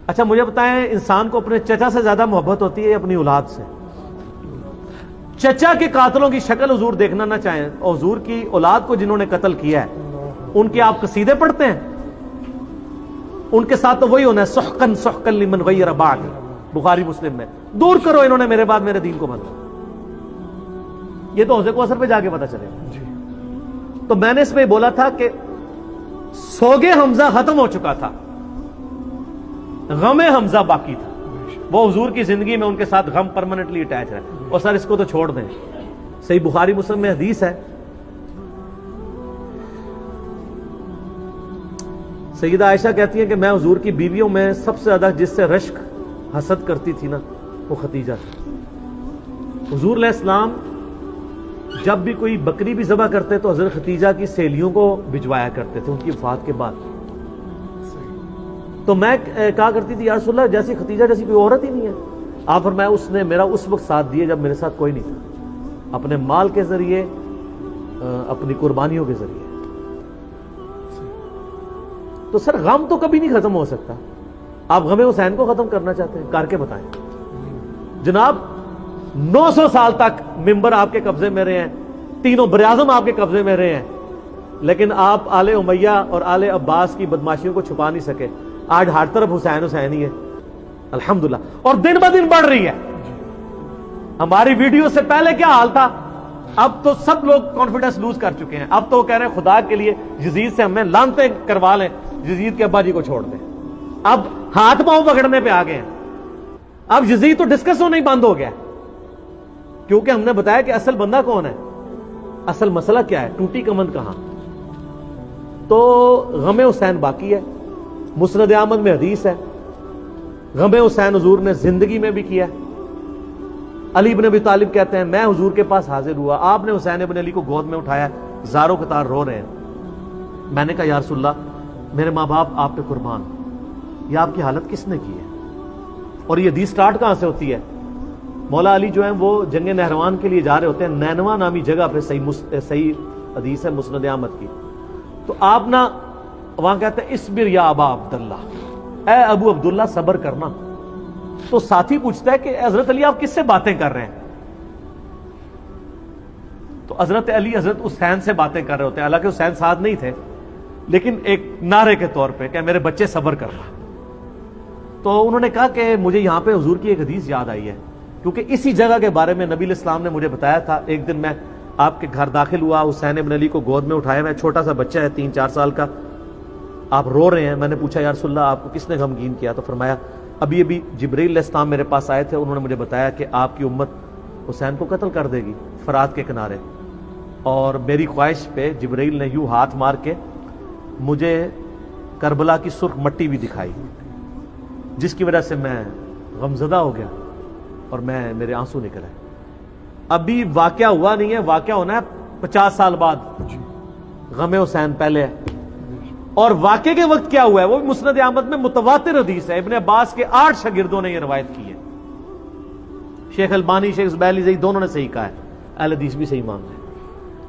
اچھا مجھے بتائیں انسان کو اپنے چچا سے زیادہ محبت ہوتی ہے یا اپنی اولاد سے؟ چچا کے قاتلوں کی شکل حضور دیکھنا نہ چاہیں اور حضور کی اولاد کو جنہوں نے قتل کیا ہے ان کے آپ قصیدے پڑھتے ہیں؟ ان کے ساتھ تو وہی ہونا ہے سحقن سحقن لمن غیر بعد، بخاری مسلم میں، دور کرو انہوں نے میرے بعد میرے دین کو بدلا۔ یہ تو حوض کوثر پہ جا کے پتا چلے گا۔ تو میں نے اس میں بولا تھا کہ سوگے حمزہ ختم ہو چکا تھا، غم حمزہ باقی تھا، وہ حضور کی زندگی میں ان کے ساتھ غم پرماننٹلی اٹیچ ہے۔ اور سر اس کو تو چھوڑ دیں، صحیح بخاری مسلم میں حدیث ہے، سیدہ عائشہ کہتی ہیں کہ میں حضور کی بیویوں میں سب سے زیادہ جس سے رشک حسد کرتی تھی نا وہ خدیجہ تھی۔ حضور علیہ السلام جب بھی کوئی بکری بھی ذبح کرتے تو حضرت خدیجہ کی سہیلیوں کو بھجوایا کرتے تھے ان کی وفات کے بعد۔ تو میں کہا کرتی تھی یا رسول اللہ جیسی خدیجہ جیسی کوئی عورت ہی نہیں ہے۔ آپ فرمایا اس نے میرا اس وقت ساتھ دیا جب میرے ساتھ کوئی نہیں تھا، اپنے مال کے ذریعے، اپنی قربانیوں کے ذریعے۔ تو سر غم تو کبھی نہیں ختم ہو سکتا۔ آپ غم حسین کو ختم کرنا چاہتے ہیں، کر کے بتائیں۔ جناب 900 سال تک ممبر آپ کے قبضے میں رہے ہیں، تینوں براعظم آپ کے قبضے میں رہے ہیں، لیکن آپ آل امیہ اور آل عباس کی بدماشیوں کو چھپا نہیں سکے۔ آج ہر طرف حسین حسین ہی ہے الحمدللہ، اور دن بہ دن بڑھ رہی ہے۔ ہماری ویڈیو سے پہلے کیا حال تھا، اب تو سب لوگ کانفیڈنس لوز کر چکے ہیں۔ اب تو وہ کہہ رہے ہیں خدا کے لیے یزید سے ہمیں لعنتیں کروا لیں، یزید کے ابا جی کو چھوڑ دیں۔ اب ہاتھ پاؤں پکڑنے پہ آ گئے ہیں۔ اب یزید تو ڈسکس ہونا ہی بند ہو گیا، کیونکہ ہم نے بتایا کہ اصل بندہ کون ہے، اصل مسئلہ کیا ہے، ٹوٹی کمند کہاں۔ تو غم حسین باقی ہے، مسند احمد میں حدیث ہے، غم حسین حضور نے زندگی میں بھی کیا ہے۔ علی بن ابی طالب کہتے ہیں میں حضور کے پاس حاضر ہوا، آپ نے حسین ابن علی کو گود میں اٹھایا، زاروں قطار رو رہے ہیں۔ میں نے کہا یا رسول اللہ میرے ماں باپ آپ پہ قربان، یہ آپ کی حالت کس نے کی ہے؟ اور یہ حدیث سٹارٹ کہاں سے ہوتی ہے؟ مولا علی جو ہیں وہ جنگ نہروان کے لیے جا رہے ہوتے ہیں، نینوا نامی جگہ پہ، صحیح حدیث ہے مسند احمد کی۔ تو آپ نا وہاں کہتے ہیں اصبر یا ابا عبداللہ، اے ابو عبداللہ صبر کرنا۔ تو ساتھی پوچھتا ہے کہ حضرت علی آپ کس سے باتیں کر رہے ہیں؟ تو حضرت علی حضرت حسین سے باتیں کر رہے ہوتے ہیں، حالانکہ حسین ساتھ نہیں تھے، لیکن ایک نعرے کے طور پہ کہ میرے بچے صبر کرنا۔ تو انہوں نے کہا کہ مجھے یہاں پہ حضور کی ایک حدیث یاد آئی ہے، کیونکہ اسی جگہ کے بارے میں نبی علیہ السلام نے مجھے بتایا تھا۔ ایک دن میں آپ کے گھر داخل ہوا، حسین ابن علی کو گود میں اٹھایا، میں چھوٹا سا بچہ ہے 3-4 سال کا، آپ رو رہے ہیں۔ میں نے پوچھا یا رسول اللہ آپ کو کس نے غمگین کیا؟ تو فرمایا ابھی جبرائیل علیہ السلام میرے پاس آئے تھے، انہوں نے مجھے بتایا کہ آپ کی امت حسین کو قتل کر دے گی فرات کے کنارے، اور میری خواہش پہ جبرائیل نے یوں ہاتھ مار کے مجھے کربلا کی سرخ مٹی بھی دکھائی، جس کی وجہ سے میں غمزدہ ہو گیا اور میرے آنسو نکل آئے۔ ابھی واقعہ ہوا نہیں ہے، واقعہ ہونا ہے 50 سال بعد، غم حسین پہلے ہے۔ اور واقعے کے وقت کیا ہوا ہے وہ بھی مسند احمد میں متواتر حدیث ہے، ابن عباس کے 8 شاگردوں نے یہ روایت کی ہے، شیخ البانی، شیخ زبیلی زئی دونوں نے صحیح کہا ہے، اہل حدیث بھی صحیح مانتے ہیں۔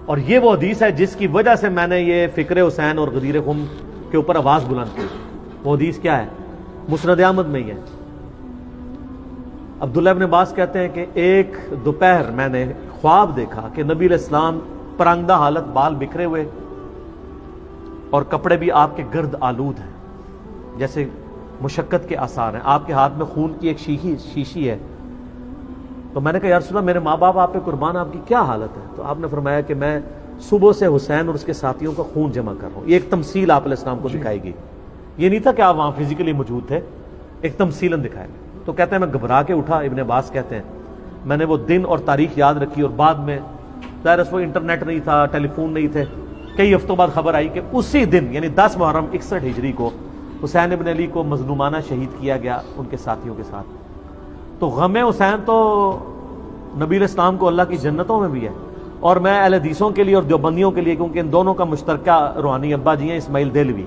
اور یہ وہ حدیث ہے جس کی وجہ سے میں نے یہ فکر حسین اور غدیر خم کے اوپر آواز بلند کی۔ وہ حدیث کیا ہے؟ مسند احمد میں ہی ہے۔ عبداللہ ابن عباس کہتے ہیں کہ ایک دوپہر میں نے خواب دیکھا کہ نبی علیہ السلام پرانگدہ حالت، بال بکھرے ہوئے اور کپڑے بھی آپ کے گرد آلود ہیں، جیسے مشقت کے آثار ہیں، آپ کے ہاتھ میں خون کی ایک شیشی ہے۔ تو میں نے کہا یا رسول اللہ میرے ماں باپ آپ پہ قربان، آپ کی کیا حالت ہے؟ تو آپ نے فرمایا کہ میں صبح سے حسین اور اس کے ساتھیوں کا خون جمع کر رہا ہوں۔ یہ ایک تمثیل آپ علیہ السلام کو دکھائی گئی، یہ نہیں تھا کہ آپ وہاں فزیکلی موجود تھے، ایک تمثیلاً دکھایا گیا۔ تو کہتے ہیں میں گھبرا کے اٹھا، ابن عباس کہتے ہیں میں نے وہ دن اور تاریخ یاد رکھی، اور بعد میں ظاہر اس وقت انٹرنیٹ نہیں تھا، ٹیلی فون نہیں تھے، کئی ہفتوں بعد خبر آئی کہ اسی دن یعنی 10 محرم 61 ہجری کو حسین ابن علی کو مظلومانہ شہید کیا گیا ان کے ساتھیوں کے ساتھ۔ تو غم حسین تو نبی علیہ السلام کو اللہ کی جنتوں میں بھی ہے، اور میں اہل حدیثوں کے لیے اور دیوبندیوں کے لیے، کیونکہ ان دونوں کا مشترکہ روحانی ابا جی ہیں اسماعیل دہلوی،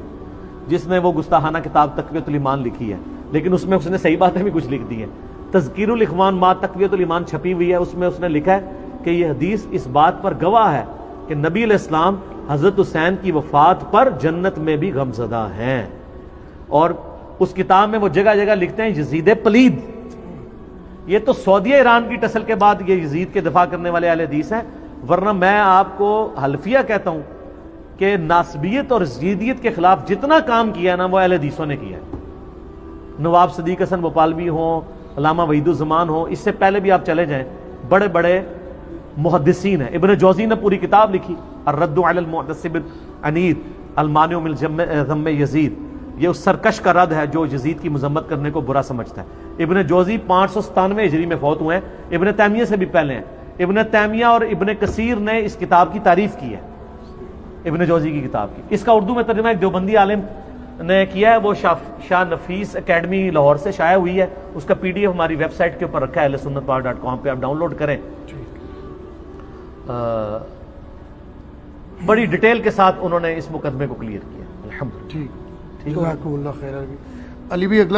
جس نے وہ گستاخانہ کتاب تقویۃ الایمان لکھی ہے، لیکن اس میں اس نے صحیح باتیں بھی کچھ لکھ دی ہیں۔ تذکیر الاخوان ما تقویۃ الایمان چھپی ہوئی ہے، اس میں اس نے لکھا ہے کہ یہ حدیث اس بات پر گواہ ہے کہ نبی علیہ السلام حضرت حسین کی وفات پر جنت میں بھی غمزدہ ہیں، اور اس کتاب میں وہ جگہ جگہ لکھتے ہیں یزید پلید. یہ تو سعودیہ ایران کی ٹسل کے بعد یہ یزید کے دفاع کرنے والے اہل حدیث ہیں، ورنہ میں آپ کو حلفیہ کہتا ہوں کہ ناسبیت اور یزیدیت کے خلاف جتنا کام کیا نا وہ اہل حدیثوں نے کیا ہے. نواب صدیق حسن بھوپالوی ہوں، علامہ وحید الزمان ہوں، اس سے پہلے بھی آپ چلے جائیں، بڑے بڑے محدثین ہیں. ابن جوزی نے پوری کتاب لکھی الرد علی المعتصم العنید المانع من ذم یزید. یہ اس سرکش کا رد ہے جو یزید کی مذمت کرنے کو برا سمجھتا ہے. ابن جوزی 597 ہجری میں فوت ہوئے ہیں، ابن تیمیہ سے بھی پہلے ہیں. ابن تیمیہ اور ابن کثیر نے اس کتاب کی تعریف کی ہے، ابن جوزی کی کتاب کی. اس کا اردو میں ترجمہ ایک دیوبندی عالم نے کیا ہے، وہ شاہ نفیس اکیڈمی لاہور سے شائع ہوئی ہے. اس کا PDF ہماری ویب سائٹ کے اوپر رکھا ہے ahlsunnatpar.com پہ، آپ ڈاؤن لوڈ کریں. بڑی ڈیٹیل کے ساتھ انہوں نے اس مقدمے کو کلیئر کیا. الحمدللہ. ٹھیک. جزاکم اللہ خیر. علی بھی اگلا